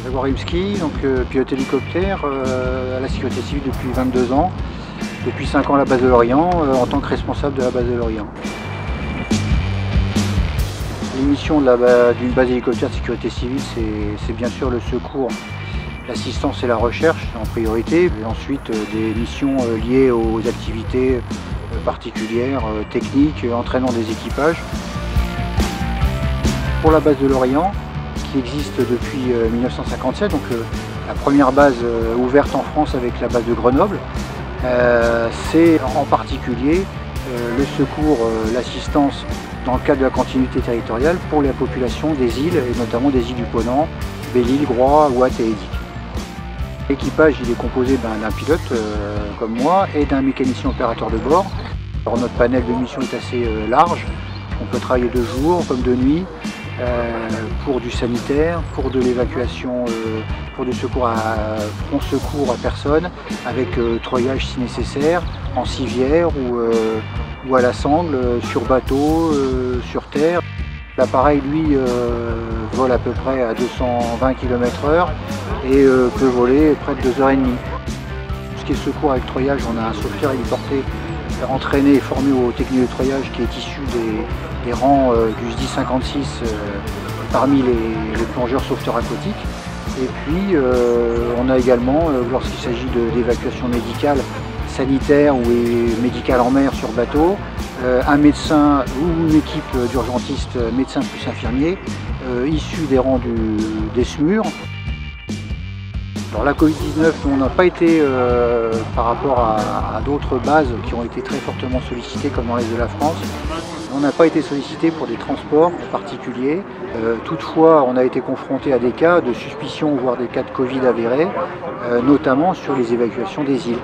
Grégoire Rimski, pilote hélicoptère à la sécurité civile depuis 22 ans, depuis 5 ans à la base de Lorient, en tant que responsable de la base de Lorient. Les missions d'une base hélicoptère de sécurité civile, c'est bien sûr le secours, l'assistance et la recherche en priorité, et ensuite des missions liées aux activités particulières, techniques, entraînement des équipages. Pour la base de Lorient, qui existe depuis 1957, la première base ouverte en France avec la base de Grenoble, c'est en particulier le secours, l'assistance dans le cadre de la continuité territoriale pour la population des îles, et notamment des îles du Ponant, Belle-Île, Groix, Ouate et Edic. L'équipage il est composé d'un pilote comme moi et d'un mécanicien opérateur de bord. Alors, notre panel de mission est assez large, on peut travailler de jour comme de nuit, pour du sanitaire, pour de l'évacuation, pour du secours front secours à personne, avec treuillage si nécessaire, en civière ou à la sangle, sur bateau, sur terre. L'appareil lui vole à peu près à 220 km/h et peut voler près de 2h30. Tout ce qui est secours avec treuillage, on a un sauveteur héliporté entraîné et formé aux techniques de treuillage qui est issu des rangs du SDI 56 parmi les plongeurs sauveteurs aquatiques. Et puis on a également, lorsqu'il s'agit d'évacuation médicale, sanitaire ou médicale en mer sur bateau, un médecin ou une équipe d'urgentistes, médecins plus infirmiers, issus des rangs des SMUR. Alors la Covid-19, on n'a pas été, par rapport à d'autres bases qui ont été très fortement sollicitées comme dans l'Est de la France, on n'a pas été sollicité pour des transports particuliers. Toutefois, on a été confronté à des cas de suspicion, voire des cas de Covid avérés, notamment sur les évacuations des îles.